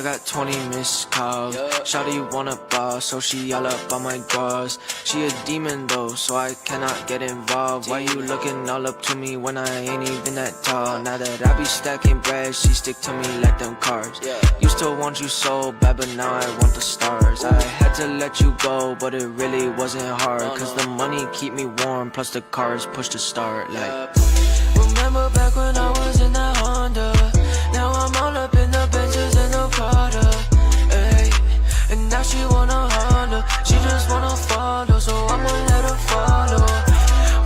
got 20 missed calls. Shawty wanna ball, so she all up on my bras. She a demon though, so I cannot get involved. Why you looking all up to me when I ain't even that tall? Now that I be stacking bread, she stick to me like them carbs. Used to want you so bad, but now I want the stars. I had to let you go, but it really wasn't hard, cause the money keep me warm, plus the cars push to start. Like, remember back when I was in that Honda? Now I'm all up in the Benzes and the Prada, ayy. And now she wanna Honda, she just wanna follow, so I'ma let her follow.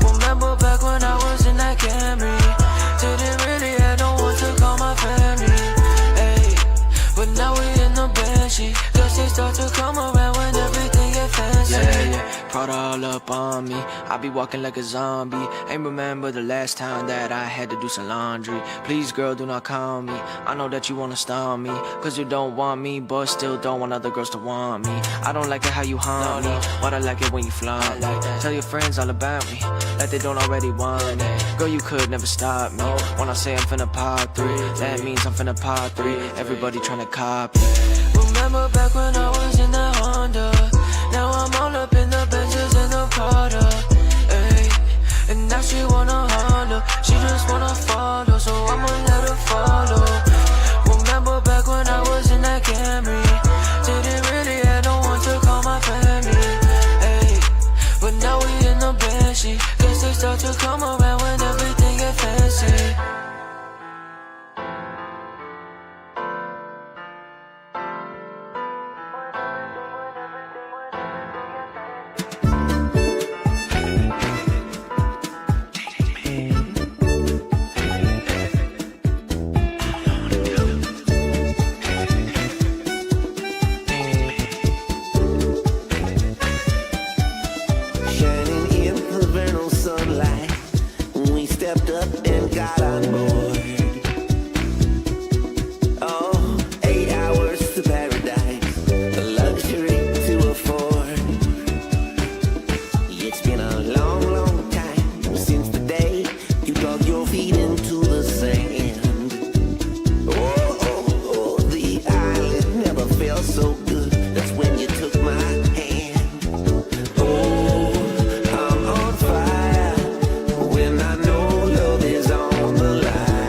Remember back when I was in that Camry? Didn't really have no one to call my family, ayy. But now we in the Banshee, cause they start to come around when everything get fancy. Prada all up on me, I be walking like a zombie. Ain't remember the last time that I had to do some laundry. Please girl, do not call me, I know that you wanna stall me, cause you don't want me, but still don't want other girls to want me. I don't like it how you haunt me, but I like it when you flaunt me. Tell your friends all about me, like they don't already want it. Girl, you could never stop me, when I say I'm finna pop 3, that means I'm finna pop 3. Everybody tryna copy. Remember back when I was in that Honda? Now I'm all up in the Benzes and the Prada, ayy. And now she wanna Honda, she just wanna follow, so I'ma let her follow. Remember back when I was in that Camry? Didn't really have no one to call my family, ayy. But now we in the Banshee, guess they start to come around when everything get fancy. When I know love is on the line.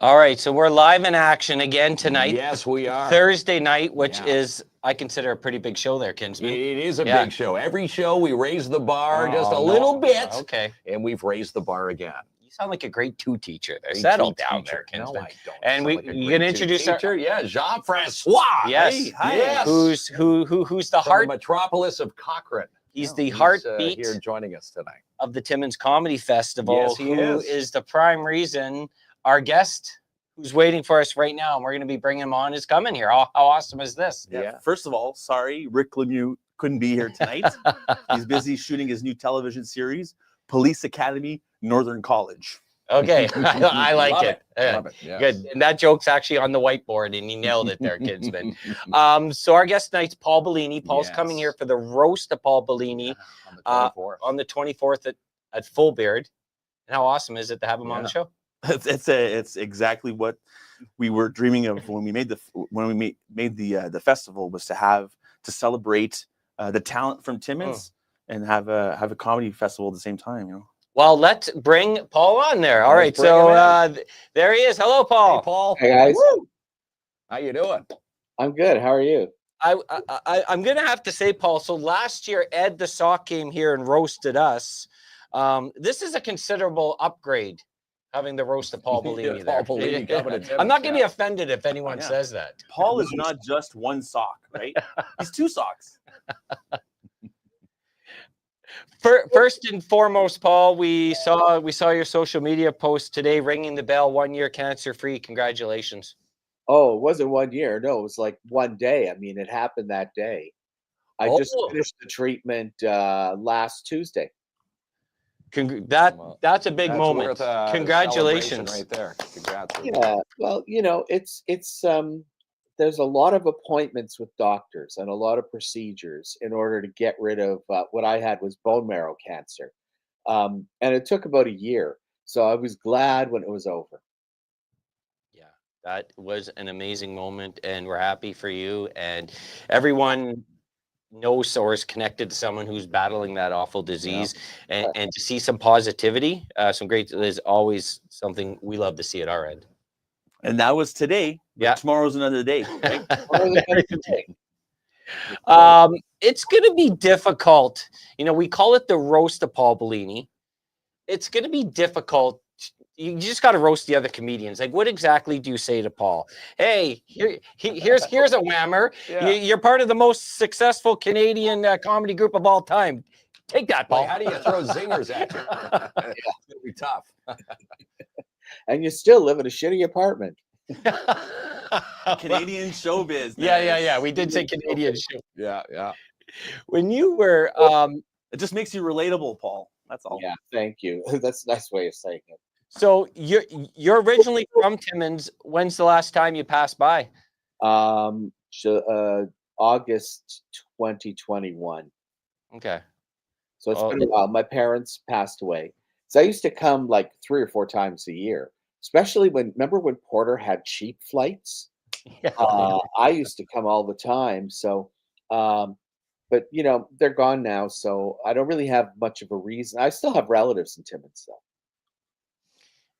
All right, so we're live in action again tonight. Yes, we are. Thursday night, which is, I consider, a pretty big show there, Kinsman. It is a big show. Every show we raise the bar just a little bit. Okay. And we've raised the bar again. You sound like a grade 2 teacher there. Settle down there, Kinsman. No, I don't. And you can introduce our teacher. Yeah, Jean-Francois. Yes. Hey, hi. Yes. Who's the heart? The metropolis of Cochrane. He's the heartbeat here joining us tonight of the Timmins Comedy Festival. Yes, he is the prime reason our guest who's waiting for us right now, and we're going to be bringing him on, is coming here. How awesome is this? Yeah. First of all, sorry, Rick Lemieux couldn't be here tonight. He's busy shooting his new television series, Police Academy Northern College. Okay, I like it. Love it. Yes. Good. And that joke's actually on the whiteboard, and he nailed it there, Kinsman. So our guest tonight's Paul Bellini. Paul's coming here for the roast of Paul Bellini on the 24th at Full Beard. And how awesome is it to have him on the show? It's exactly what we were dreaming of when we made the festival, was to celebrate the talent from Timmins and have a comedy festival at the same time, you know. Well, let's bring Paul on there. All right, so there he is. Hello, Paul. Hey, Paul. Hey, guys. Woo! How you doing? I'm good. How are you? I'm gonna have to say, Paul. So last year, Ed the Sock came here and roasted us. This is a considerable upgrade, having the roast of Paul Bellini there. Paul Bellini coming to Timmins. I'm not gonna be offended if anyone says that. Paul is not just one sock, right? He's two socks. First and foremost, Paul, we saw your social media post today, ringing the bell, 1 year cancer-free. Congratulations. Oh, it wasn't 1 year. No, it was like one day. I mean, it happened that day. I just finished the treatment last Tuesday. That's a big moment. Congratulations. Right there. Congrats. Yeah. Well, you know, it's there's a lot of appointments with doctors and a lot of procedures in order to get rid of what I had was bone marrow cancer. And it took about a year. So I was glad when it was over. Yeah, that was an amazing moment, and we're happy for you. And everyone knows or is connected to someone who's battling that awful disease. And to see some positivity, some great, is always something we love to see at our end. And that was today. Yeah. Tomorrow's another day. Right? It's going to be difficult. You know, we call it the roast of Paul Bellini. It's going to be difficult. You just got to roast the other comedians. Like, what exactly do you say to Paul? Hey, here's a whammer. You're part of the most successful Canadian comedy group of all time. Take that, Paul. Like, how do you throw zingers at you? It's going to be tough. And you still live in a shitty apartment. Canadian showbiz. Yeah. We did say Canadian show. Yeah. When you were, it just makes you relatable, Paul. That's all. Yeah, thank you. That's a nice way of saying it. So you're originally from Timmins. When's the last time you passed by? August 2021. Okay. So it's been a while. My parents passed away. So I used to come like 3 or 4 times a year, especially remember when Porter had cheap flights? Yeah. I used to come all the time. So, but you know, they're gone now. So I don't really have much of a reason. I still have relatives in Timmins though.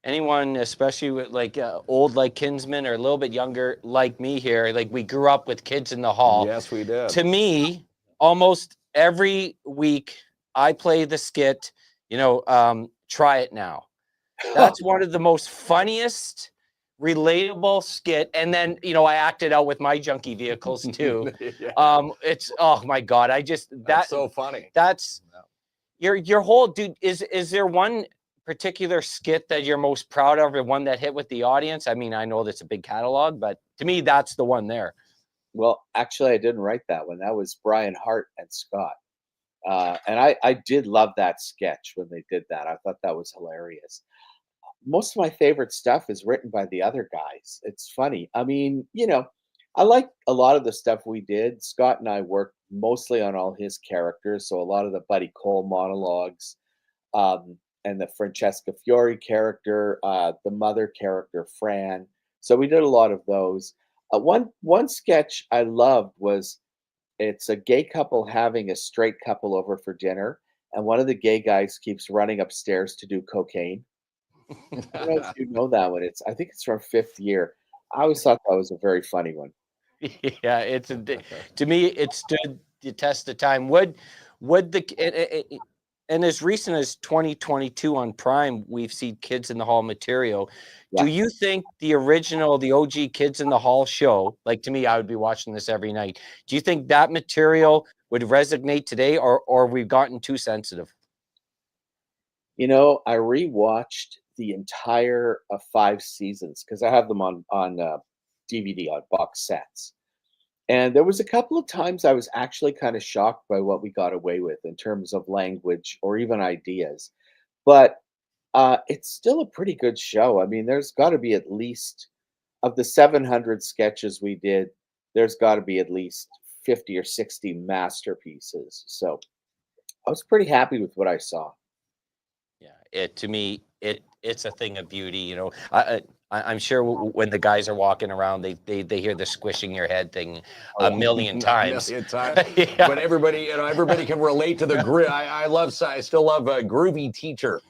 Anyone, especially with like old like Kinsman or a little bit younger like me here, like we grew up with Kids in the Hall. Yes, we did. To me, almost every week I play the skit, you know, Try It Now. That's one of the most funniest, relatable skit. And then, you know, I acted out with my junkie vehicles too. It's, oh my God. That's so funny. That's your whole, dude, is there one particular skit that you're most proud of, or one that hit with the audience? I mean, I know that's a big catalog, but to me, that's the one there. Well, actually, I didn't write that one. That was Brian Hart and Scott. And I did love that sketch when they did that. I thought that was hilarious. Most of my favorite stuff is written by the other guys. It's funny. I mean, you know, I like a lot of the stuff we did. Scott and I worked mostly on all his characters. So a lot of the Buddy Cole monologues, and the Francesca Fiore character, the mother character, Fran. So we did a lot of those. One sketch I loved was, it's a gay couple having a straight couple over for dinner, and one of the gay guys keeps running upstairs to do cocaine. I don't know if you know that one. I think it's from Fifth Year. I always thought that was a very funny one. Yeah, to me, it stood the test of time. Would and as recent as 2022 on Prime, we've seen Kids in the Hall material. Do Yeah. you think the original, the OG Kids in the Hall show, like to me, I would be watching this every night. Do you think that material would resonate today, or we've gotten too sensitive? You know, I rewatched the entire 5 seasons because I have them on DVD on box sets. And there was a couple of times I was actually kind of shocked by what we got away with in terms of language or even ideas. But it's still a pretty good show. I mean, there's got to be at least of the 700 sketches we did, there's got to be at least 50 or 60 masterpieces. So I was pretty happy with what I saw. Yeah, to me, it's a thing of beauty. You know, I'm sure when the guys are walking around, they hear the squishing your head thing a million times. A million times. Yeah. But everybody can relate to the grit. I still love a groovy teacher.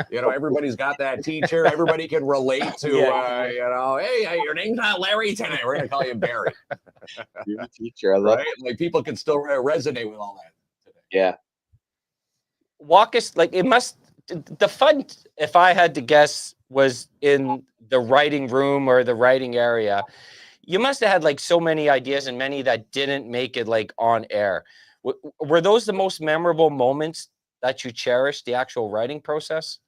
You know, everybody's got that teacher. Everybody can relate to, you know, hey, your name's not Larry tonight. We're going to call you Barry. You're the teacher. I love Right? Like people can still resonate with all that today. Yeah. Walk us, like, it must, the fun, if I had to guess, was in the writing room or the writing area. You must have had like so many ideas and many that didn't make it like on air. Were those the most memorable moments that you cherished, the actual writing process?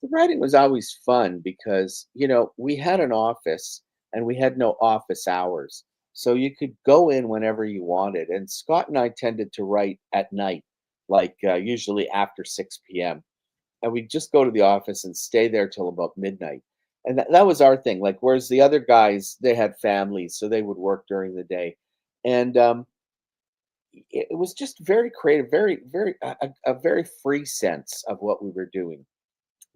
The writing was always fun because, you know, we had an office and we had no office hours. So you could go in whenever you wanted. And Scott and I tended to write at night, like usually after 6 p.m. And we'd just go to the office and stay there till about midnight. And that was our thing. Like, whereas the other guys, they had families, so they would work during the day. And it was just very creative, a very free sense of what we were doing.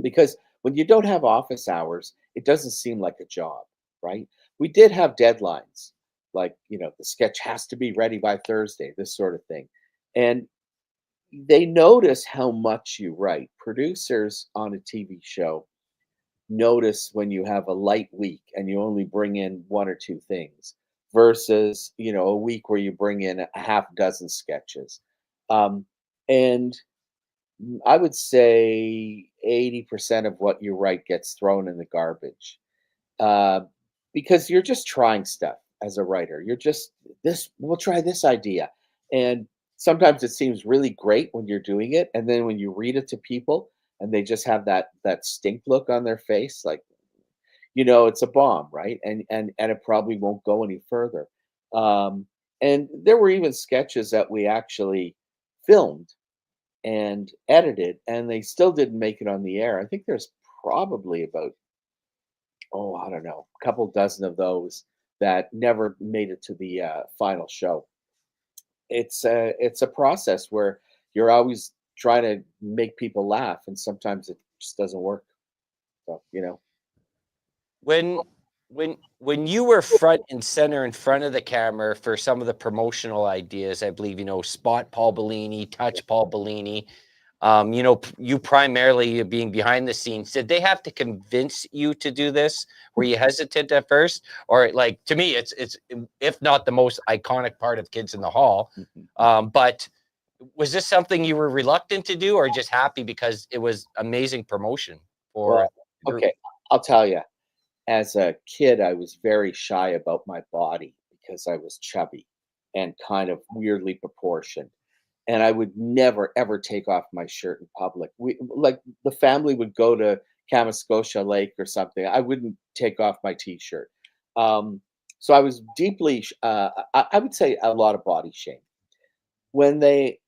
Because when you don't have office hours, it doesn't seem like a job, right? We did have deadlines, like, you know, the sketch has to be ready by Thursday, this sort of thing. And they notice how much you write. Producers on a TV show notice when you have a light week and you only bring in 1 or 2 things versus, you know, a week where you bring in a half dozen sketches. And I would say 80% of what you write gets thrown in the garbage, uh, because you're just trying stuff as a writer. You're just we'll try this idea. And sometimes it seems really great when you're doing it. And then when you read it to people and they just have that stink look on their face, like, you know, it's a bomb, right? And it probably won't go any further. Um, and there were even sketches that we actually filmed and edited, and they still didn't make it on the air. I think there's probably about, oh, I don't know, a couple dozen of those that never made it to the final show. It's a process where you're always trying to make people laugh, and sometimes it just doesn't work. So, you know, When when you were front and center in front of the camera for some of the promotional ideas, I believe, you know, spot Paul Bellini, touch Paul Bellini, you know, you primarily being behind the scenes, did they have to convince you to do this? Were you hesitant at first? Or, like, to me, it's if not the most iconic part of Kids in the Hall. But was this something you were reluctant to do or just happy because it was amazing promotion for well, the group? okay, I'll tell you. As a kid, I was very shy about my body because I was chubby and kind of weirdly proportioned. And I would never ever take off my shirt in public. We like the family would go to Kamoskosha Lake or something. I wouldn't take off my t-shirt. So I was deeply, I would say, a lot of body shame. When they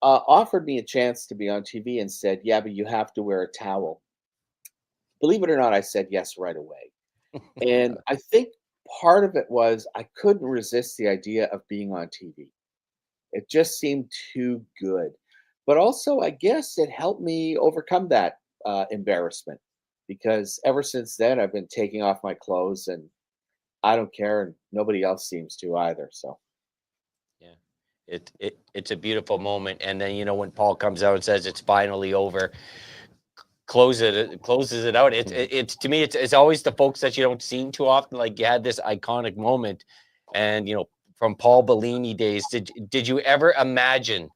offered me a chance to be on TV and said, "Yeah, but you have to wear a towel," believe it or not, I said yes right away. And I think part of it was I couldn't resist the idea of being on TV. It just seemed too good. But also, I guess it helped me overcome that embarrassment because ever since then, I've been taking off my clothes and I don't care, and nobody else seems to either. So, Yeah, it's a beautiful moment. And then, you know, when Paul comes out and says it's finally over, closes it out. It's to me, it's always the folks that you don't see too often. Like you had this iconic moment, and from Paul Bellini days. Did you ever imagine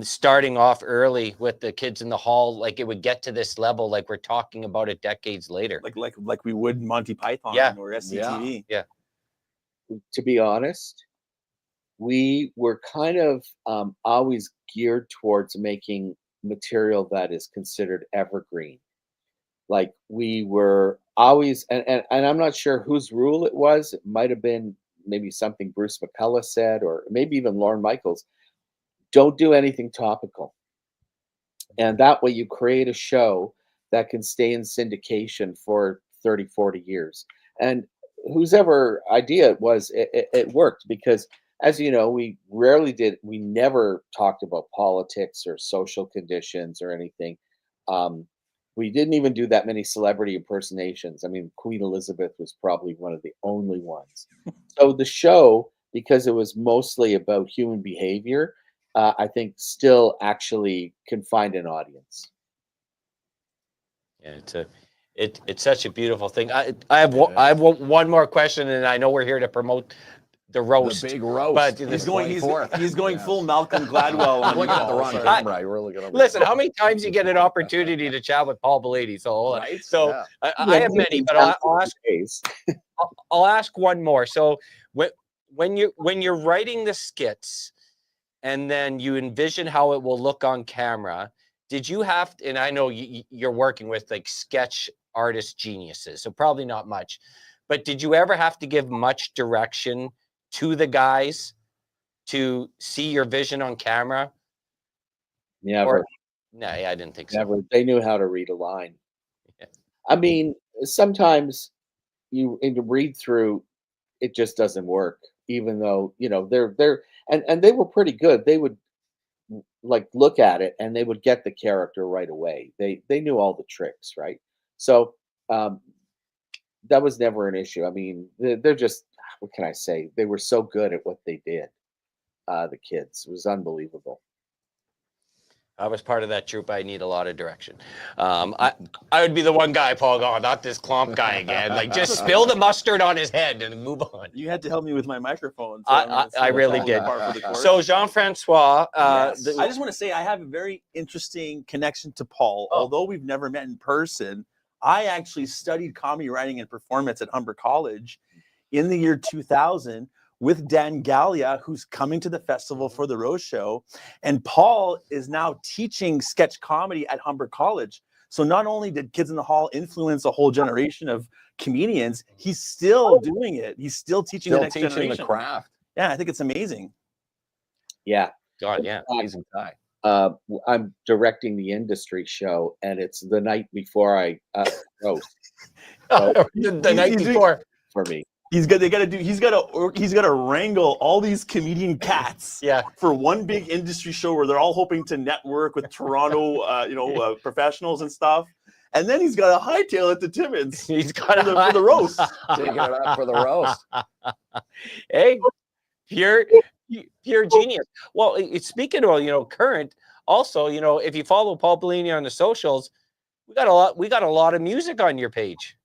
starting off early with the Kids in the Hall, like it would get to this level, like we're talking about it decades later, like we would Monty Python or SCTV? Yeah. To be honest, we were kind of always geared towards making material that is considered evergreen. Like we were always, and I'm not sure whose rule it was. It might have been maybe something Bruce McCullough said, or maybe even Lorne Michaels. Don't do anything topical. And that way you create a show that can stay in syndication for 30, 40 years. And whose ever idea it was, it worked because, as you know, we never talked about politics or social conditions or anything. We didn't even do that many celebrity impersonations. I mean, Queen Elizabeth was probably one of the only ones. So the show, because it was mostly about human behavior, I think still actually can find an audience. Yeah, it's such a beautiful thing. I have one more question, and I know we're here to promote the roast, the big roast. But he's going full Malcolm Gladwell. I'm looking at the wrong camera. I really got. Listen, how many times you get an opportunity to chat with Paul Bellini? So, I have many, but I'll ask one more. So when you're writing the skits, and then you envision how it will look on camera, did you have to, and I know you're working with like sketch artist geniuses, so probably not much, but did you ever have to give much direction to the guys to see your vision on camera? Never. No, I didn't think so. Never. They knew how to read a line. Yeah. I mean, sometimes in the read through, it just doesn't work, even though, they're and they were pretty good. They would like look at it and they would get the character right away. They knew all the tricks, right? So that was never an issue. I mean, they're just, what can I say? They were so good at what they did. The kids, it was unbelievable. I was part of that troop. I need a lot of direction. I would be the one guy, Paul, going, not this Klomp guy again. Like, just spill the mustard on his head and move on. You had to help me with my microphone. So I really did. So, Jean-Francois, yes. I just want to say I have a very interesting connection to Paul. Although we've never met in person, I actually studied comedy writing and performance at Humber College in the year 2000 with Dan Gallia, who's coming to the festival for the Rose Show. And Paul is now teaching sketch comedy at Humber College. So not only did Kids in the Hall influence a whole generation of comedians, he's still doing it. He's still teaching the next generation. The craft. Yeah, I think it's amazing. Yeah. God, yeah. Amazing guy. I'm directing the industry show, and it's the night before I roast. So, the night before for me. He's got to wrangle all these comedian cats for one big industry show where they're all hoping to network with Toronto professionals and stuff. And then he's got to hightail it to Timmins. He's got for the roast. Taking it up for the roast. Hey, pure genius. Well, speaking of current, also, if you follow Paul Bellini on the socials, we got a lot of music on your page.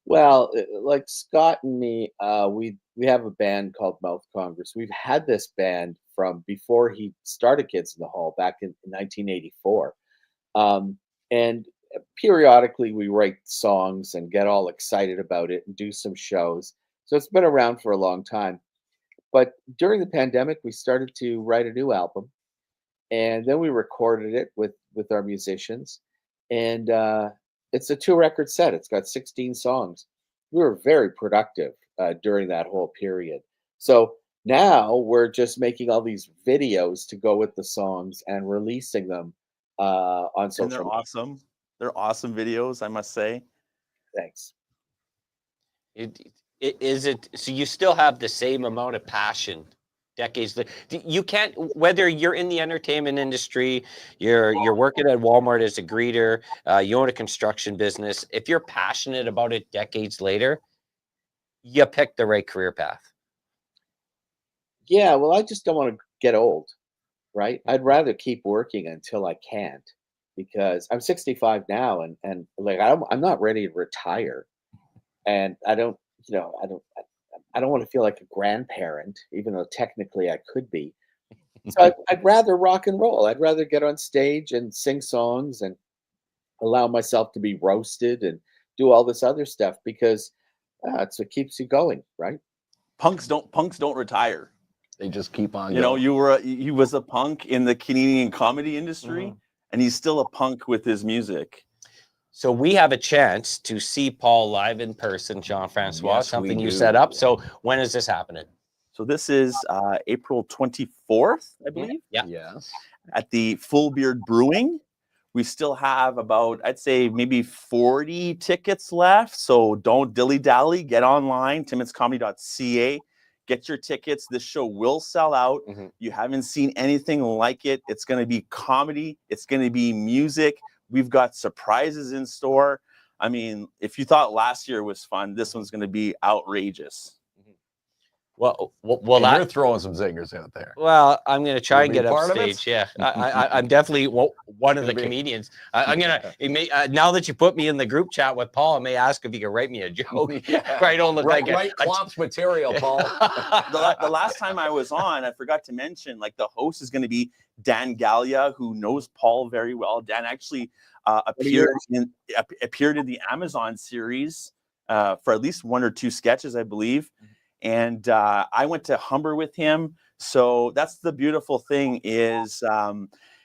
Well, like Scott and me, we have a band called Mouth Congress. We've had this band from before he started Kids in the Hall back in 1984. And periodically we write songs and get all excited about it and do some shows. So it's been around for a long time. But during the pandemic, we started to write a new album. And then we recorded it with our musicians. And it's a 2-record set. It's got 16 songs. We were very productive during that whole period. So now we're just making all these videos to go with the songs and releasing them on social media. They're awesome. They're awesome videos, I must say. Thanks. Is it so you still have the same amount of passion decades? You can't, whether you're in the entertainment industry, you're working at Walmart as a greeter, you own a construction business. If you're passionate about it decades later, you pick the right career path. Yeah, well, I just don't want to get old, right? I'd rather keep working until I can't. because I'm 65 now, and like I'm not ready to retire, and I don't, I don't want to feel like a grandparent, even though technically I could be. So I'd rather rock and roll. I'd rather get on stage and sing songs and allow myself to be roasted and do all this other stuff because it's what keeps you going, right? Punks don't retire. They just keep on You know, going. he was a punk in the Canadian comedy industry, Mhm. and he's still a punk with his music. So we have a chance to see Paul live in person, Jean-Francois, Yes, we something you do. set up. So when is this happening? So this is April 24th, I believe, Yeah. Yes. at the Full Beard Brewing. We still have about, I'd say, maybe 40 tickets left. So don't dilly-dally. Get online, timminscomedy.ca. Get your tickets. This show will sell out. Mhm. You haven't seen anything like it. It's going to be comedy. It's going to be music. We've got surprises in store. I mean, if you thought last year was fun, this one's going to be outrageous. Well, And you're throwing some zingers out there. Well, I'm going to try You'll and be get up part of it? stage. Yeah, I'm definitely one of the Gonna be- comedians. I'm going to, now that you put me in the group chat with Paul, I may ask if you can write me a joke. Yeah. I don't look Right, like right Klomp's material, Paul. The last time I was on, I forgot to mention, like, the host is going to be Dan Gallia, who knows Paul very well. Dan actually appeared in the Amazon series for at least 1 or 2 sketches, I believe. And I went to Humber with him. So that's the beautiful thing is,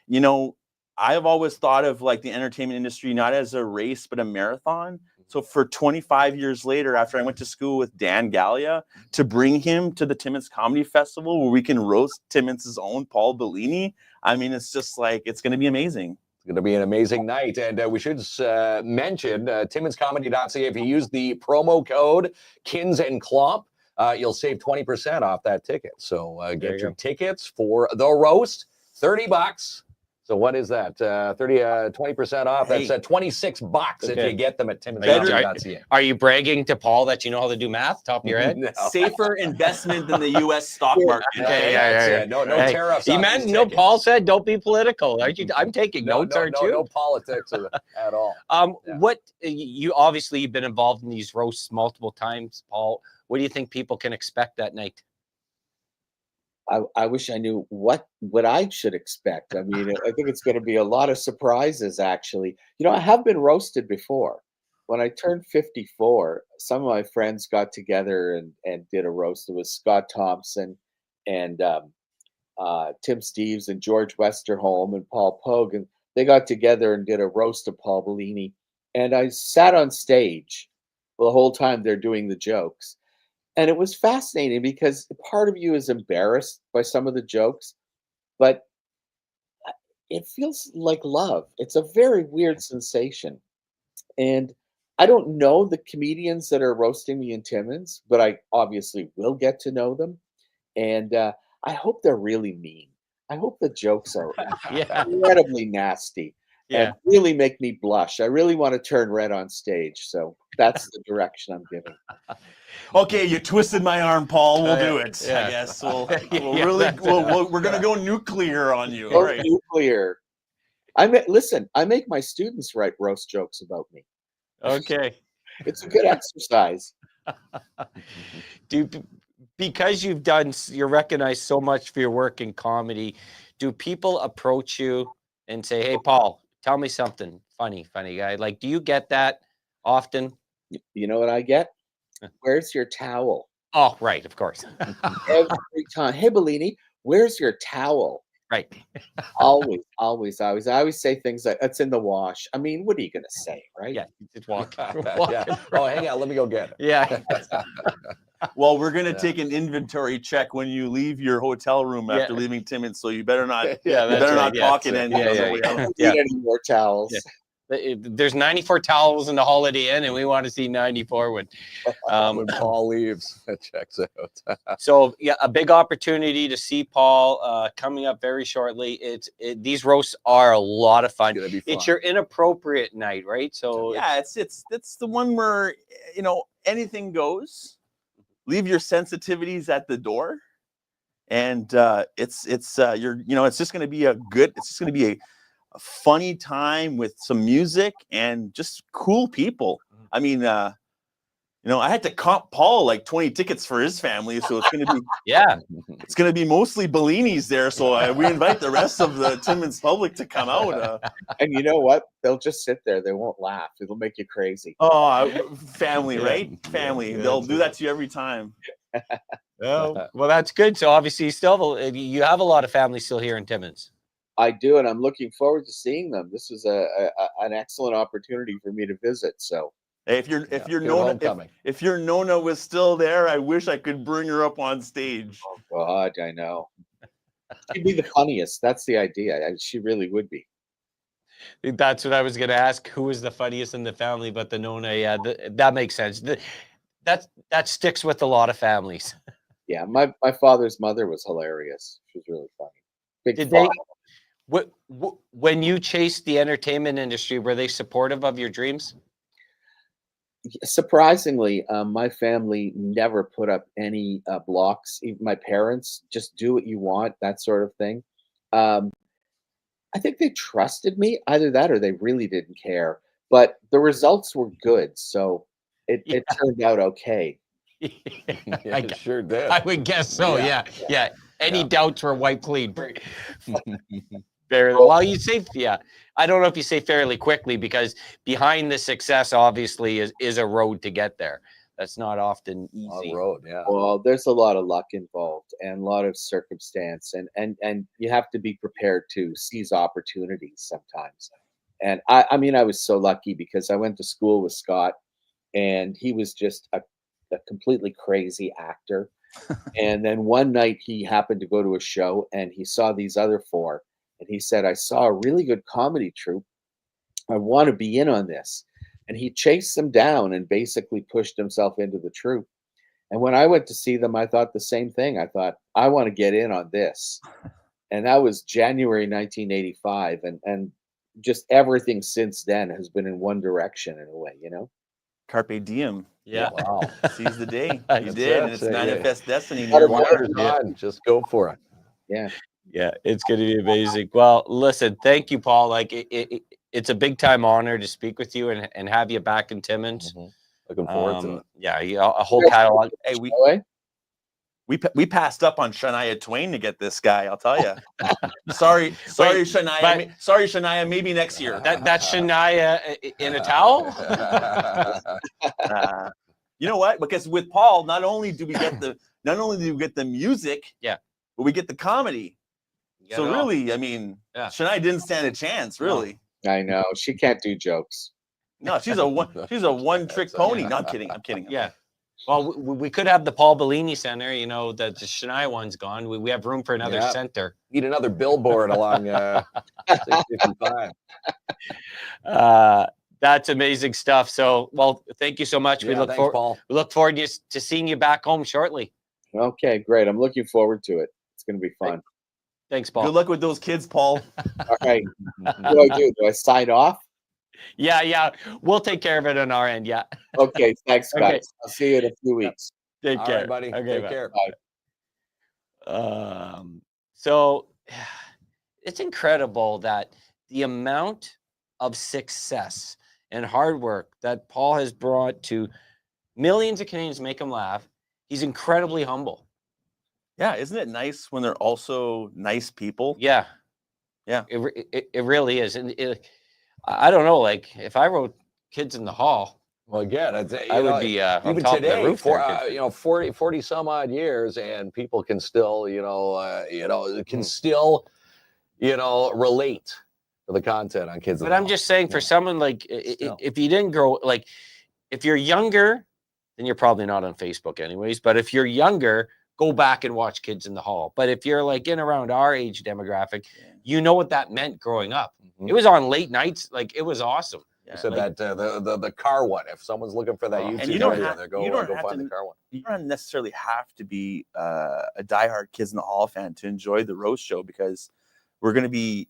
you know, I've always thought of like the entertainment industry not as a race, but a marathon. So for 25 years later, after I went to school with Dan Gallia, to bring him to the Timmins Comedy Festival where we can roast Timmins' own Paul Bellini, I mean, it's just like, it's going to be amazing. It's going to be an amazing night. And we should mention timminscomedy.ca. If you use the promo code KINZ and KLOMP, you'll save 20% off that ticket. So get your tickets for the roast, $30. So what is that? 20% off. That's $26 if you get them at timminscomedy.ca. Are you bragging to Paul that you know how to do math, top of your head? No. Safer investment than the U.S. stock market. Okay, That's yeah. it. No Hey, tariffs. You on meant these no. tickets. Paul said, "Don't be political." Aren't you? I'm taking notes, aren't you? No politics at all. What you obviously you've been involved in these roasts multiple times, Paul. What do you think people can expect that night? I wish I knew what I should expect. I mean, I think it's going to be a lot of surprises. Actually, I have been roasted before. When I turned 54, some of my friends got together and did a roast. It was Scott Thompson and Tim Steves and George Westerholm and Paul Pogue, and they got together and did a roast of Paul Bellini. And I sat on stage the whole time they're doing the jokes. And it was fascinating because part of you is embarrassed by some of the jokes, but it feels like love. It's a very weird sensation. And I don't know the comedians that are roasting me in Timmins, but I obviously will get to know them. And I hope they're really mean. I hope the jokes are incredibly nasty and really make me blush. I really want to turn red on stage. So that's the direction I'm giving. Okay, you twisted my arm, Paul. We'll do it. I guess we're gonna go nuclear on you. All right. Nuclear. Listen. I make my students write roast jokes about me. Okay. It's a good exercise. Because you're recognized so much for your work in comedy, do people approach you and say, "Hey, Paul, tell me something funny guy"? Like, do you get that often? You know what I get? Where's your towel? Oh, right, of course. Every time. Hey, Bellini, where's your towel? Right. Always. I always say things like, "It's in the wash." I mean, what are you going to say, right? Yeah, just walk. Yeah. Oh, hang on. Let me go get it. Yeah. Well, we're gonna take an inventory check when you leave your hotel room after leaving Timmins, so you better not. Pocket any on the way out. I don't need any more towels. Yeah. There's 94 towels in the Holiday Inn, and we want to see 94 when Paul leaves. That checks out. So a big opportunity to see Paul coming up very shortly. These roasts are a lot of fun. It's your inappropriate night, right? So it's the one where anything goes. Leave your sensitivities at the door, and it's just going to be funny time with some music and just cool people. I mean, I had to comp Paul like 20 tickets for his family, so it's gonna be it's gonna be mostly Bellini's there. So we invite the rest of the Timmins public to come out. And you know what? They'll just sit there. They won't laugh. It'll make you crazy. Family, right? Family. They'll do that to you every time. Oh, well, that's good. So obviously, you have a lot of family still here in Timmins. I do, and I'm looking forward to seeing them. This is an excellent opportunity for me to visit. So. Hey, if your Nona was still there, I wish I could bring her up on stage. Oh God, I know. She'd be the funniest. That's the idea. She really would be. That's what I was going to ask. Who is the funniest in the family? But the Nona, yeah, that makes sense. That sticks with a lot of families. Yeah, my father's mother was hilarious. She was really funny. Did they? When you chased the entertainment industry, were they supportive of your dreams? Surprisingly, my family never put up any blocks. Even my parents, just do what you want, that sort of thing. I think they trusted me, either that or they really didn't care. But the results were good, so it turned out okay. I sure did. I would guess so. Yeah. Any doubts were wiped clean. Well, you say, I don't know if you say fairly quickly, because behind the success obviously is a road to get there. That's not often easy. Road, yeah. Well, there's a lot of luck involved and a lot of circumstance, and you have to be prepared to seize opportunities sometimes. And I mean, I was so lucky because I went to school with Scott, and he was just a completely crazy actor. And then one night he happened to go to a show and he saw these other four. And he said, I saw a really good comedy troupe. I want to be in on this. And he chased them down and basically pushed himself into the troupe. And when I went to see them, I thought the same thing. I thought, I want to get in on this. And that was January 1985. And just everything since then has been in one direction in a way, Carpe diem. Yeah. Wow. Seize the day. You That's did. it. And it's Yeah. manifest destiny. Just go for it. Yeah. Yeah, it's going to be amazing. Well, listen, thank you, Paul. Like it's a big time honor to speak with you and have you back in Timmins. Looking forward to it. Yeah, a whole catalog. Hey, we passed up on Shania Twain to get this guy. I'll tell you. Sorry, Shania. Sorry, Shania. Maybe next year. That's Shania in a towel. You know what? Because with Paul, not only do we get the music, but we get the comedy. So really, I mean, Shania didn't stand a chance. Really. I know she can't do jokes. No, she's a one-trick pony. No, I'm kidding. Yeah. Well, we could have the Paul Bellini Center. The Shania one's gone. We have room for another center. Need another billboard along 655. That's amazing stuff. So, well, thank you so much. We look forward to seeing you back home shortly. Okay, great. I'm looking forward to it. It's going to be fun. Thanks, Paul. Good luck with those kids, Paul. All right. What do I do? Do I sign off? Yeah. We'll take care of it on our end. Yeah. Okay. Thanks, guys. Okay. I'll see you in a few weeks. Take care, right, buddy. Okay, take care. Bye. So it's incredible that the amount of success and hard work that Paul has brought to millions of Canadians, make them laugh. He's incredibly humble. Yeah, isn't it nice when they're also nice people? Yeah. It really is. And I don't know, like if I wrote Kids in the Hall, Well, again, I would be on even top today, of the roof. for 40 some odd years, and people can still, can still, relate to the content on Kids. But I'm just saying, for someone like, if you didn't grow, like, if you're younger, then you're probably not on Facebook anyways. But if you're younger, go back and watch Kids in the Hall. But if you're like in around our age demographic, you know what that meant growing up. It was on late nights. Like, it was awesed. You said that the car one. If someone's looking for that YouTube video, go find the car one. You don't necessarily have to be a diehard Kids in the Hall fan to enjoy the roast show, because we're going to be,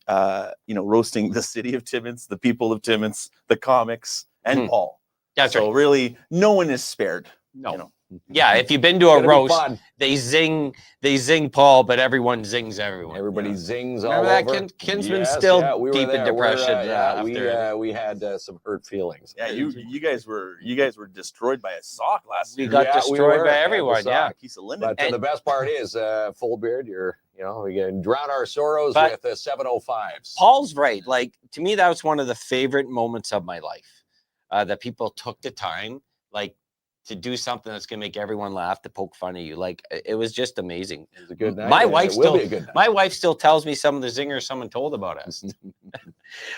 roasting the city of Timmins, the people of Timmins, the comics, and Paul. That's so right. really, no one is spared. No. Yeah, if you've been to a Gonna be roast, fun. they zing Paul, but everyone zings everyone. Everybody zings all Remember that? over. Kinsman's still we were deep in there. depression We had some hurt feelings. Yeah, you guys were destroyed by a sock last We year. got Yeah, we destroyed were. by Had the everyone. Yeah. sock. A piece of lemon. But the best part is, Full Beard, we can drown our sorrows But with 705s. Paul's right. Like, to me, that was one of the favorite moments of my life. That people took the time, like, to do something that's gonna make everyone laugh, to poke fun of you. Like, it was just amazing. It was a good night. My and wife it will be a good night. My wife still tells me some of the zingers someone told about us.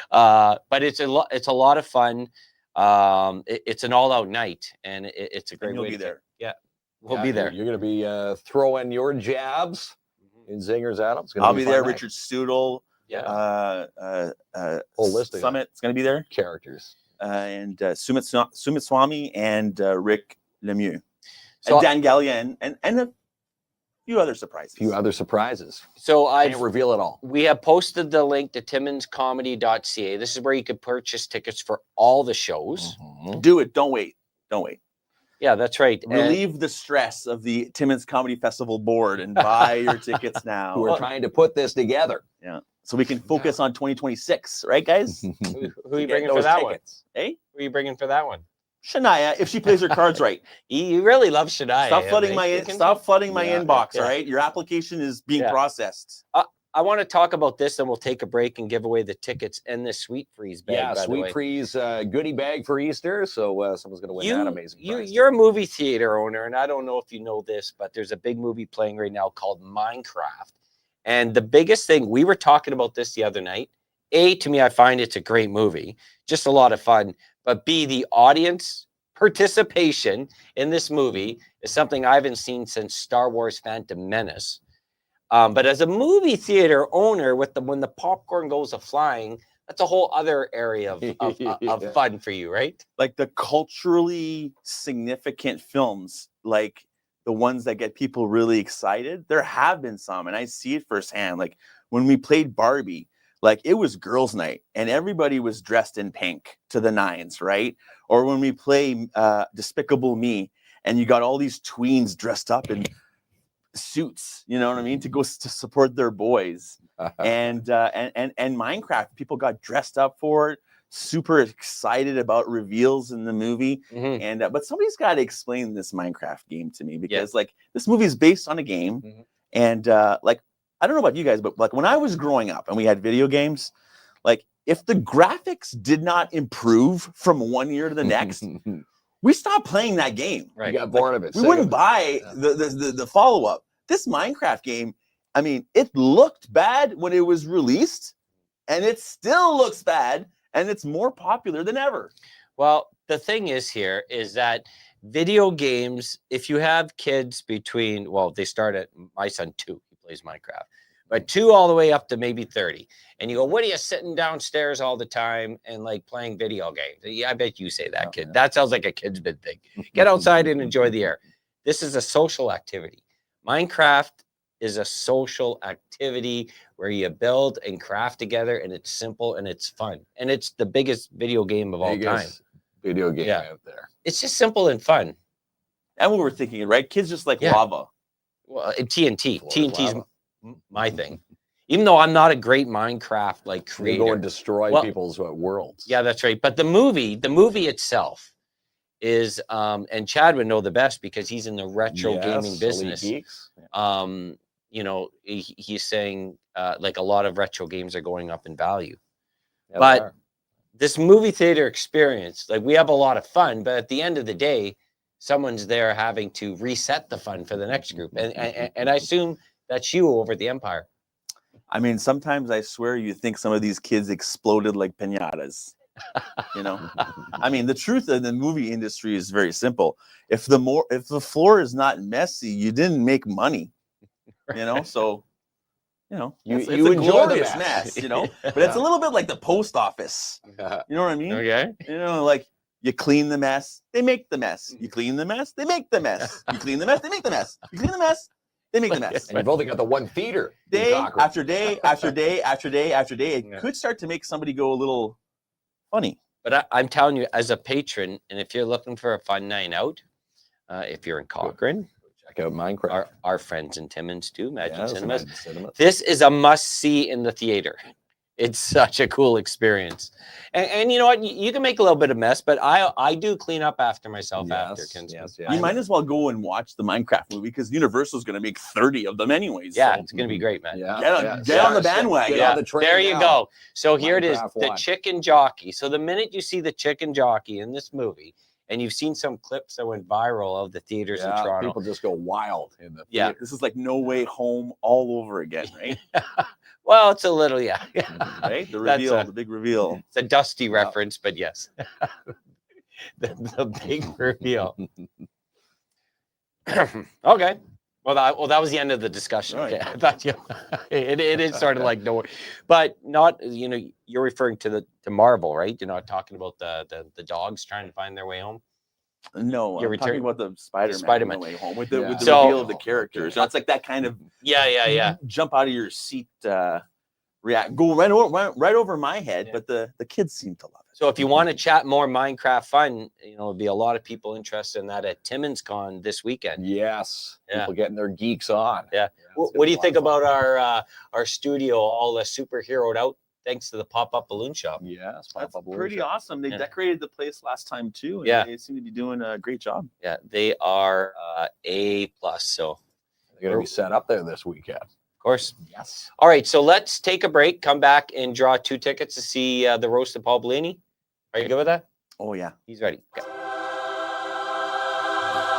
But it's a lot of fun. It's an all-out night, and it's a great you'll way be to there. Yeah, we'll be there. You're going to be throwing your jabs in zingers at them. I'll be there. Richard Stoodle. Yeah. Holistic Summit's going to be there. characters. And Sumit Swami and Rick Lemieux. So and Dan Gallia and a few other surprises. A few other surprises. So Can't reveal it all. we have posted the link to timminscomedy.ca. This is where you could purchase tickets for all the shows. Do it. Don't wait. Don't wait. Yeah, that's right. Relieve the stress of the Timmins Comedy Festival board and buy your tickets now. Who are trying to put this together. Yeah. So we can focus on 2026, right, guys? Who are To you get bringing for those that one? tickets. Eh? Who are you bringing for that one? Shania, if she plays her cards right. You really love Shania. Stop flooding my Yeah, inbox, yeah. all right? Your application is being Yeah. processed. I want to talk about this, then we'll take a break and give away the tickets and the Sweet Freeze bag. Yeah, by the Sweet way. Freeze goodie bag for Easter. So someone's going to win that amazing prize. You're a movie theater owner, and I don't know if you know this, but there's a big movie playing right now called Minecraft. And the biggest thing, we were talking about this the other night. A, to me, I find it's a great movie, just a lot of fun. But B, the audience participation in this movie is something I haven't seen since Star Wars Phantom Menace. But as a movie theater owner, when the popcorn goes a flying, that's a whole other area of fun for you, right? Like the culturally significant films, like the ones that get people really excited, there have been some, and I see it firsthand. Like when we played Barbie, like it was girls' night, and everybody was dressed in pink to the nines, right? Or when we play Despicable Me, and you got all these tweens dressed up in suits, you know what I mean, to go to support their boys. And Minecraft, people got dressed up for it, super excited about reveals in the movie. Mhm. And but somebody's got to explain this Minecraft game to me, because like this movie is based on a game. Mhm. And like I don't know about you guys, but like when I was growing up and we had video games, like if the graphics did not improve from one year to the next, we stopped playing that game. Right. You got bored of it. We wouldn't buy the follow-up. This Minecraft game, I mean, it looked bad when it was released, and it still looks bad, and it's more popular than ever. Well, the thing is here is that video games, if you have kids between, well, they start at, my son 2, he plays Minecraft, but 2 all the way up to maybe 30. And you go, what are you sitting downstairs all the time and like playing video games? Yeah, I bet you say that, kid. yeah. That sounds like a kid's big thing. Get outside and enjoy the air. This is a social activity. Minecraft is a social activity where you build and craft together, and it's simple and it's fun. And it's the biggest video game of all time. Biggest video game Yeah. out there. It's just simple and fun. And we were thinking, right? Kids just like Yeah. lava. Well, TNT. Florida TNT's lava. my thing. Even though I'm not a great Minecraft like They creator. go and destroy Well, people's worlds. Yeah, that's right. But the movie itself is and Chad would know the best because he's in the retro gaming Elite business. Geeks. You know, he's saying like a lot of retro games are going up in value. Yeah, they But are. this movie theater experience, like we have a lot of fun, but at the end of the day, someone's there having to reset the fun for the next group. And I assume that's you over at the Empire. I mean, sometimes I swear you think some of these kids exploded like piñatas. You know, I mean, the truth in the movie industry is very simple. If the floor is not messy, you didn't make money. You know, so you know, You- it's you a enjoy the glorious mess. mess. You know, but it's a little bit like the post office. You know what I mean? Okay. You know, like you clean the mess, they make the mess. You clean the mess, they make the mess. You clean the mess, they make the mess. You clean the mess, they make the mess. And you've only got the one theater. in Day Cochrane. after day after day after day after day, it Yeah. could start to make somebody go a little funny. But I'm telling you, as a patron, and if you're looking for a fun night out, if you're in Cochrane. Check out Minecraft. Our friends in Timmins too, Magic Yes, Cinemas. Magic Cinemas. This is a must-see in the theater. It's such a cool experience. And you know what? You can make a little bit of mess, but I do clean up after myself after. Yes. You might as well go and watch the Minecraft movie because Universal's going to make 30 of them anyways. Yeah, so it's going to be great, man. Yeah. Get on the bandwagon. Get on the train There you now. go. So here it is, Minecraft the one. chicken jockey. So the minute you see the chicken jockey in this movie, and you've seen some clips that went viral of the theaters in Toronto. People just go wild in the Yeah. theater. This is like No Way Home all over again, right? Well, it's a little, yeah. Right? The That's reveal, the big reveal. It's a Dusty reference, but yes. the big reveal. Okay. Well, that was the end of the discussion. Right. Okay. I thought it is sort of like no, but not. You're referring to Marvel, right? You're not talking about the dogs trying to find their way home. No, You're I'm talking about the Spider-Man, Spider-Man. No Way Home with the So- reveal of the characters. So it's like that kind of Yeah. jump out of your seat react, go right over my head. Yeah. But the kids seem to love it. So if you want to chat more Minecraft fun, there'll be a lot of people interested in that at Timmins Con this weekend. Yes. Yeah. People getting their geeks on. Yeah. it's What gonna do you be think a lot of about our studio, all the superheroed out, thanks to the pop-up balloon shop? fun. Yes. That's pop-up pretty balloon awesome. They Yeah. decorated the place last time too. And Yeah. they seem to be doing a great job. Yeah, they are A+. So They're going to be set up there this weekend. of course. Yes. All right, so let's take a break, come back and draw 2 tickets to see the roast of Paul Bellini. Are you good with that? Oh yeah. He's ready. Okay.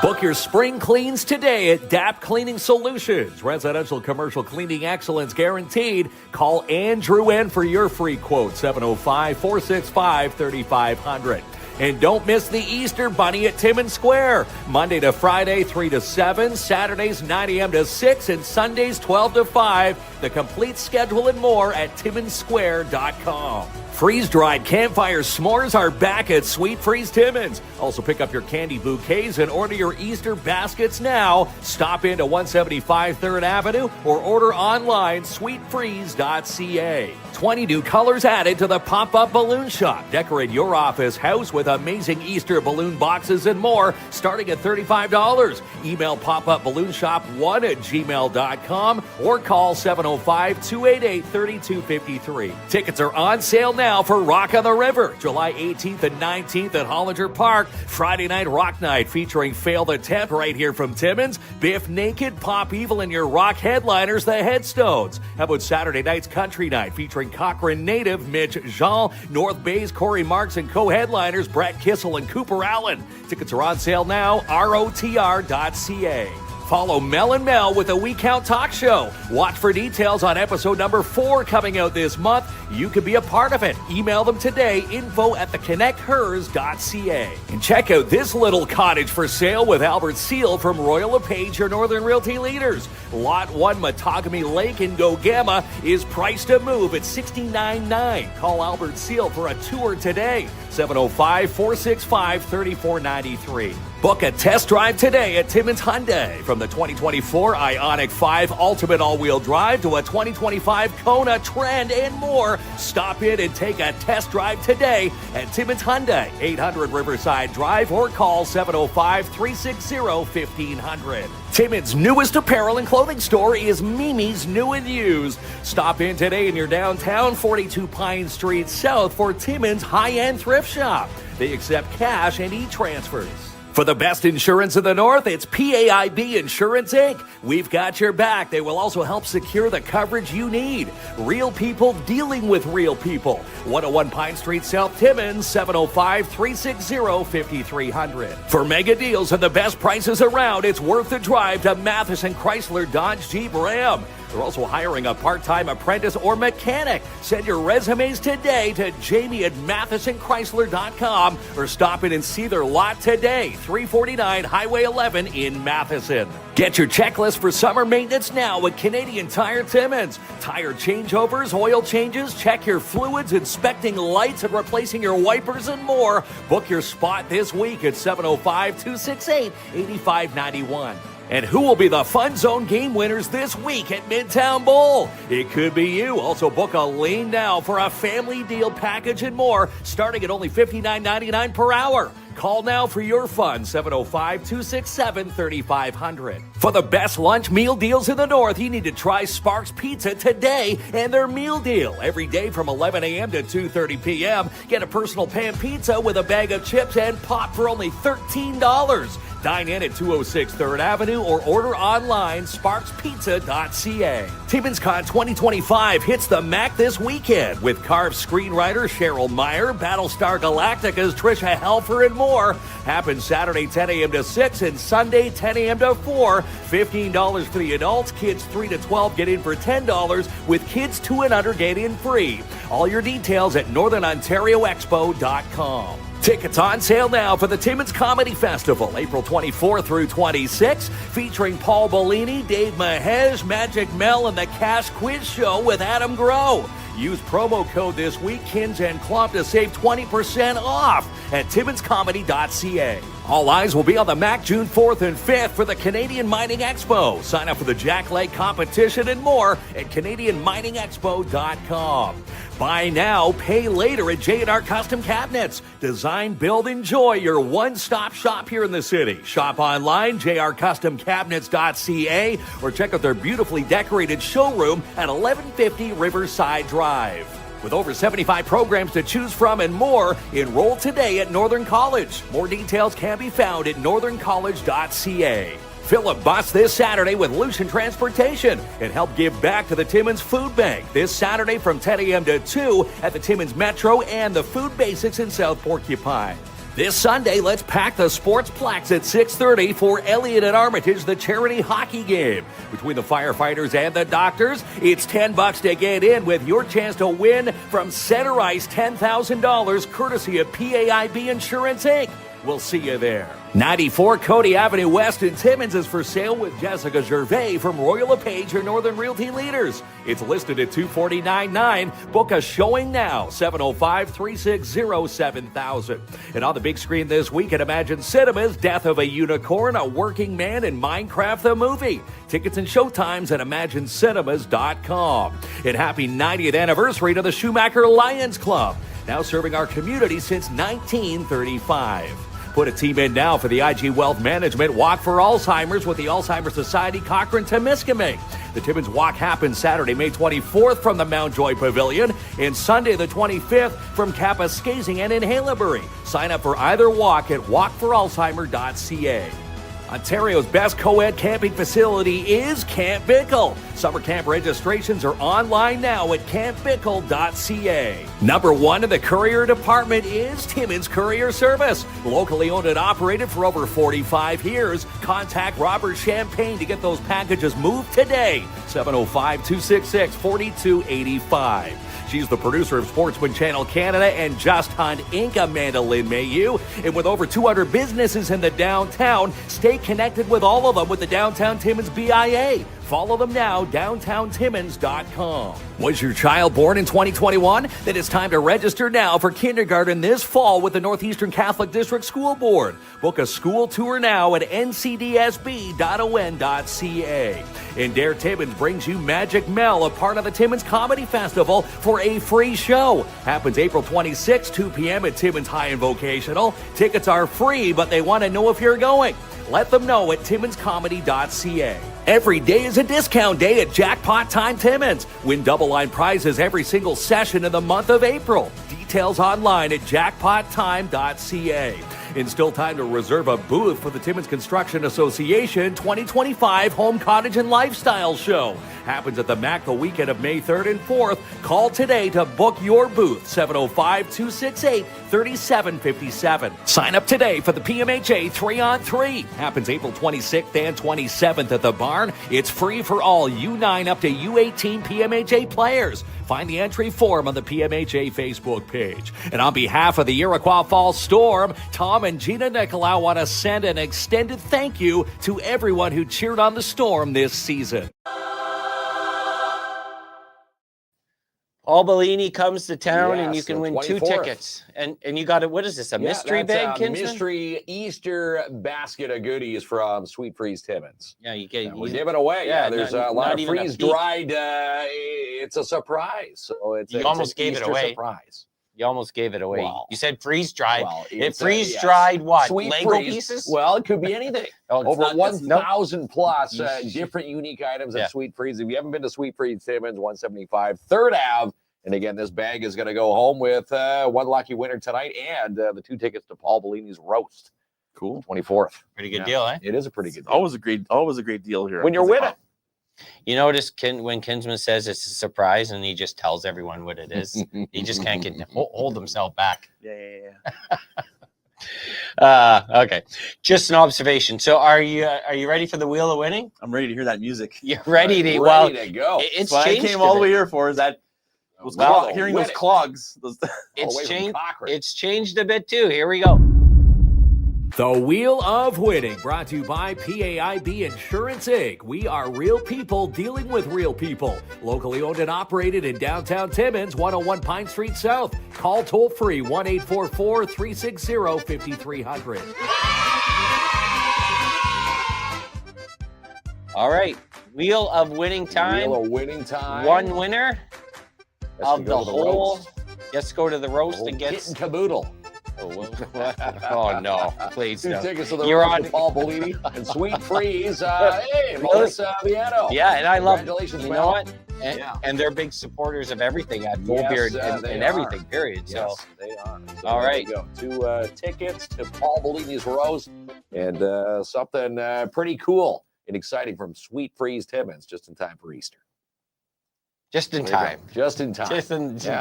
Book your spring cleans today at DAP Cleaning Solutions. Residential commercial cleaning excellence guaranteed. Call Andrew N for your free quote, 705-465-3500. And don't miss the Easter Bunny at Timmins Square. Monday to Friday, 3 to 7. Saturdays, 9 a.m. to 6. And Sundays, 12 to 5. The complete schedule and more at timmonssquare.com. Freeze-dried campfire s'mores are back at Sweet Freeze Timmins. Also pick up your candy bouquets and order your Easter baskets now. Stop into 175 3rd Avenue or order online sweetfreeze.ca. 20 new colors added to the pop-up balloon shop. Decorate your office, house with amazing Easter balloon boxes and more, starting at $35. Email popupballoonshop1@gmail.com or call 705-288-3253. Tickets are on sale now for Rock on the River, July 18th and 19th at Hollinger Park. Friday night rock night featuring Failed Attempt right here from Timmins. Biff Naked, Pop Evil, and your rock headliners, the Headstones. How about Saturday night's country night featuring Cochrane native Mitch Jean, North Bay's Corey Marks, and co-headliners Brett Kissel and Cooper Allen. Tickets are on sale now, rotr.ca. Follow Mel and Mel with a We Count Talk Show. Watch for details on episode number 4 coming out this month. You could be a part of it. Email them today, info@theconnecthers.ca. And check out this little cottage for sale with Albert Seal from Royal LePage, your Northern Realty leaders. Lot 1, Matagami Lake in Gogama is priced to move at $69,900. Call Albert Seal for a tour today, 705-465-3493. Book a test drive today at Timmins Hyundai. From the 2024 Ioniq 5 Ultimate All-Wheel Drive to a 2025 Kona Trend and more, stop in and take a test drive today at Timmins Hyundai, 800 Riverside Drive, or call 705-360-1500. Timmins' newest apparel and clothing store is Mimi's New and Used. Stop in today in your downtown 42 Pine Street South for Timmins' high-end thrift shop. They accept cash and e-transfers. For the best insurance in the North, it's PAIB Insurance, Inc. We've got your back. They will also help secure the coverage you need. Real people dealing with real people. 101 Pine Street, South Timmins, 705-360-5300. For mega deals and the best prices around, it's worth the drive to Matheson Chrysler Dodge Jeep Ram. They're also hiring a part-time apprentice or mechanic. Send your resumes today to jamie@mathesonchrysler.com or stop in and see their lot today, 349 Highway 11 in Matheson. Get your checklist for summer maintenance now at Canadian Tire Timmins. Tire changeovers, oil changes, check your fluids, inspecting lights, and replacing your wipers and more. Book your spot this week at 705-268-8591. And who will be the Fun Zone game winners this week at Midtown Bowl? It could be you. Also book a lane now for a family deal package and more, starting at only $59.99 per hour. Call now for your fun, 705-267-3500. For the best lunch meal deals in the North, you need to try Sparks Pizza today and their meal deal. Every day from 11 a.m. to 2:30 p.m., get a personal pan pizza with a bag of chips and pop for only $13. Dine in at 206 3rd Avenue or order online, sparkspizza.ca. Timmins Con 2025 hits the MAC this weekend with Carve screenwriter Cheryl Meyer, Battlestar Galactica's Trisha Helfer, and more. Happens Saturday 10 a.m. to 6 and Sunday 10 a.m. to 4. $15 for the adults. Kids 3 to 12 get in for $10, with kids 2 and under get in free. All your details at northernontarioexpo.com. Tickets on sale now for the Timmins Comedy Festival, April 24 through 26, featuring Paul Bellini, Dave Mahesh, Magic Mel, and the Cash Quiz Show with Adam Groh. Use promo code this week, KINZ and KLOMP, to save 20% off at timminscomedy.ca. All eyes will be on the MAC June 4th and 5th for the Canadian Mining Expo. Sign up for the Jack Lake competition and more at CanadianMiningExpo.com. Buy now, pay later at J&R Custom Cabinets. Design, build, enjoy your one-stop shop here in the city. Shop online, jrcustomcabinets.ca, or check out their beautifully decorated showroom at 1150 Riverside Drive. With over 75 programs to choose from and more, enroll today at Northern College. More details can be found at northerncollege.ca. Fill a bus this Saturday with Lucian Transportation and help give back to the Timmins Food Bank this Saturday from 10 a.m. to 2 at the Timmins Metro and the Food Basics in South Porcupine. This Sunday, let's pack the Sportsplex at 6:30 for Elliott and Armitage, the charity hockey game. Between the firefighters and the doctors, it's $10 to get in with your chance to win from Center Ice $10,000 courtesy of PAIB Insurance, Inc. We'll see you there. 94 Cody Avenue West in Timmins is for sale with Jessica Gervais from Royal LePage, your Northern Realty leaders. It's listed at $249,900. Book a showing now, 705-360-7000. And on the big screen this week at Imagine Cinemas, Death of a Unicorn, A Working Man, and Minecraft the Movie. Tickets and showtimes at ImagineCinemas.com. And happy 90th anniversary to the Schumacher Lions Club, now serving our community since 1935. Put a team in now for the IG Wealth Management Walk for Alzheimer's with the Alzheimer's Society Cochrane-Temiskaming. The Timmins Walk happens Saturday, May 24th from the Mount Joy Pavilion and Sunday the 25th from Kapuskasing and in Haileybury. Sign up for either walk at walkforalzheimer.ca. Ontario's best co-ed camping facility is Camp Bickle. Summer camp registrations are online now at campbickle.ca. Number one in the courier department is Timmins Courier Service. Locally owned and operated for over 45 years. Contact Robert Champagne to get those packages moved today. 705-266-4285. She's the producer of Sportsman Channel Canada and Just Hunt Inc., Amanda Lynn Mayhew. And with over 200 businesses in the downtown, stay connected with all of them with the Downtown Timmins BIA. Follow them now, downtowntimmins.com. Was your child born in 2021? Then it's time to register now for kindergarten this fall with the Northeastern Catholic District School Board. Book a school tour now at ncdsb.on.ca. And Dare Timmins brings you Magic Mel, a part of the Timmins Comedy Festival, for a free show. Happens April 26, 2 p.m. at Timmins High and Vocational. Tickets are free, but they want to know if you're going. Let them know at timminscomedy.ca. Every day is a discount day at Jackpot Time Timmins. Win double line prizes every single session in the month of April. Details online at jackpottime.ca. And still time to reserve a booth for the Timmins Construction Association 2025 Home, Cottage, and Lifestyle Show. Happens at the MAC the weekend of May 3rd and 4th. Call today to book your booth, 705-268-3757. Sign up today for the PMHA 3-on-3. Happens April 26th and 27th at the Barn. It's free for all U9 up to U18 PMHA players. Find the entry form on the PMHA Facebook page. And on behalf of the Iroquois Falls Storm, Tom and Gina Nicolau want to send an extended thank you to everyone who cheered on the Storm this season. Paul Bellini comes to town, and you Yes, can the win 2 24th. tickets. And you got it. What is this? A mystery bag, that's a Kinsman? mystery Easter basket of goodies from Sweet Freeze Timmins. Yeah, you get. We're giving away. Yeah, There's not- a lot not of even a freeze peek. dried. It's a surprise. So it's You it's almost an gave it Easter away. Surprise. You almost gave it away. Well, You said freeze dried. Well, It it's, freeze yes. dried what? Sweet Lego freeze. pieces? Well, it could be anything. Oh, it's Over not- 1,000 plus You- different unique items Yeah. at Sweet Freeze. If you haven't been to Sweet Freeze, Timmins, 175 3rd Ave. And again, this bag is going to go home with one lucky winner tonight and the 2 tickets to Paul Bellini's roast. Cool. 24th. Pretty good deal, eh? It is a pretty good deal. Always a great deal here. When you're winning. You notice when Kinsman says it's a surprise and he just tells everyone what it is, he just can't hold himself back. Yeah. Okay, just an observation. So are you ready for the wheel of winning? I'm ready to hear that music. You're ready to Ready to go. It's What I changed. came a all the bit. way here for is that Well, hearing those winning. clogs. All the It's way from changed. Cochrane. It's changed a bit too. Here we go. The Wheel of Winning, brought to you by PAIB Insurance Inc. We are real people dealing with real people. Locally owned and operated in downtown Timmins, 101 Pine Street South. Call toll free 1-844-360-5300. All right, wheel of winning time. Wheel of winning time. One winner Has to of go the to the whole. roast. Let's go to the roast Whole and kit get. and caboodle. Oh no! Please Two no. tickets to the You're roast on. with Paul Bellini and Sweet Freeze. Hey, Melissa Vietto. Yeah, and I love. Congratulations, You Mel. know what? And, Yeah. and they're big supporters of everything at Yes, Goldbeard they and are. everything. Period. Yes, So they are. So All there right. you go. 2 tickets to Paul Bellini's roast and something pretty cool and exciting from Sweet Freeze Timmins just in time for Easter. just in There you go. time. Just in time.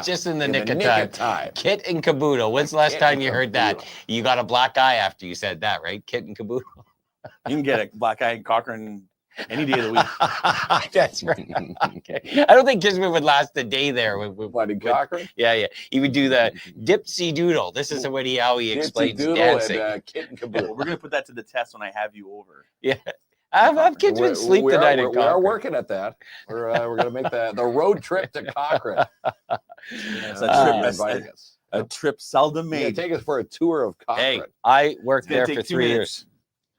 Just in the In nick the of nick time. of time. Kit and caboodle. When's the last Kit time and you heard that? caboodle. You got a black eye after you said that, right? Kit and caboodle. You can get a black eye Cochrane any day of the week. That's right. Okay. I don't think Kisman would last a day there. What, in Cochrane? Yeah. He would do the dipsy doodle. This is how he explains Doodle dancing. and Kit and We're Caboodle. gonna put that to the test when I have you over. I've Kisman sleep we tonight are, in we are Cochrane. working at that. We're going to make the road trip to Cochrane. It's a You're trip. inviting us. A trip seldom Yeah, made. take us for a tour of Cochrane. Hey, I worked It's gonna there for take 2 3 minutes. years.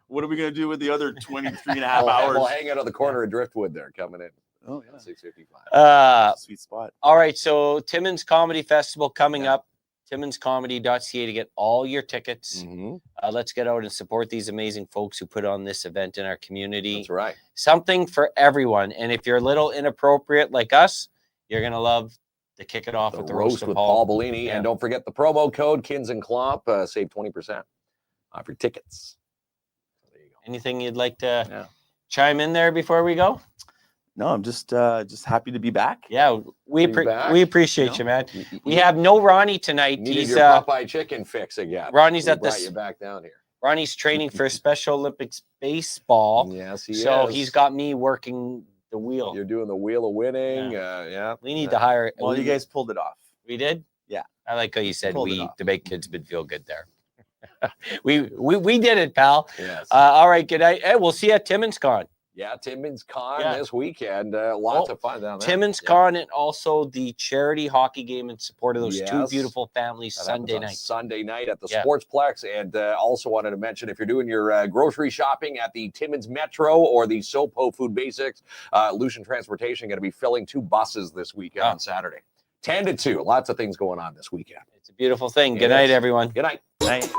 What are we gonna do with the other 23 and a half We'll hours? hang out on the corner of Driftwood there coming in. Oh yeah, 6:55. sweet spot. All right, so Timmins Comedy Festival coming Yeah. up. TimminsComedy.ca to get all your tickets. Mhm. Let's get out and support these amazing folks who put on this event in our community. That's right. Something for everyone. And if you're a little inappropriate like us, you're gonna love to kick it off The with the roast of with Paul. Paul Bellini. Yeah. And don't forget the promo code KINZ and KLOMP. Save 20% off your tickets. There you go. Anything you'd like to Yeah. chime in there before we go? No, I'm just happy to be back. Yeah, we Be back, we appreciate you you, man. We have no Ronnie tonight. Needed He's your Popeye chicken fix again. Ronnie's We at brought this- you back down here. Ronnie's training for Special Olympics baseball. Yes, he So is. he's got me working the wheel. You're doing the wheel of winning. Yeah. We need to hire. Well, you guys pulled it off. We did. Yeah. I like how you said Pulled it we off. to make kids feel good there. we did it, pal. Yes. All right, good night. Hey, we'll see you at Timmins Con. Yeah, Timmins Con Yeah. this weekend. Lots Oh, of fun down there. Timmins Yeah. Con and also the charity hockey game in support of those two Yes. beautiful families That happens Sunday on night. Sunday night at the Yeah. Sportsplex. And also wanted to mention if you're doing your grocery shopping at the Timmins Metro or the SoPo Food Basics, Lucian Transportation going to be filling 2 buses this weekend Oh. on Saturday. 10 to 2. Lots of things going on this weekend. It's a beautiful thing. It Good night, is. everyone. Good night. Night.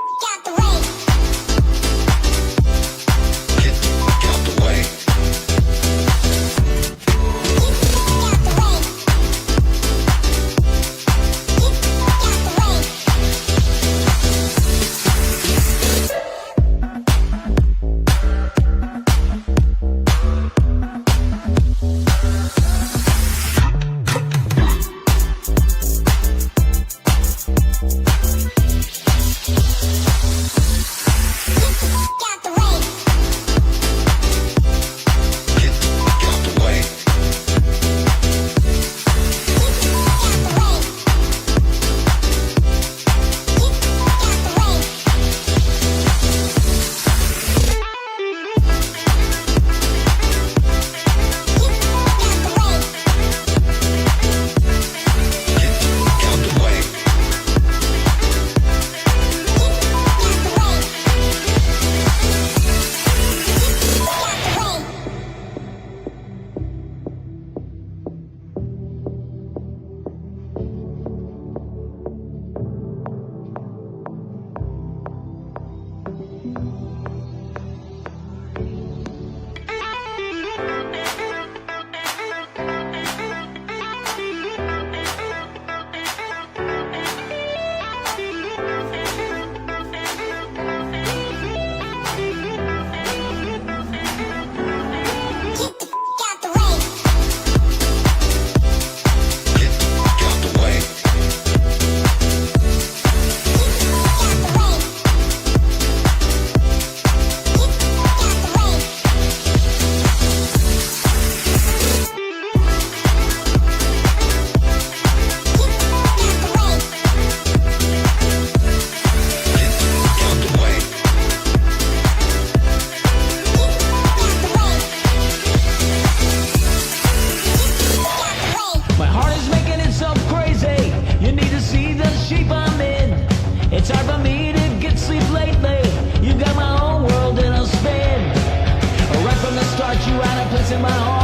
in my heart.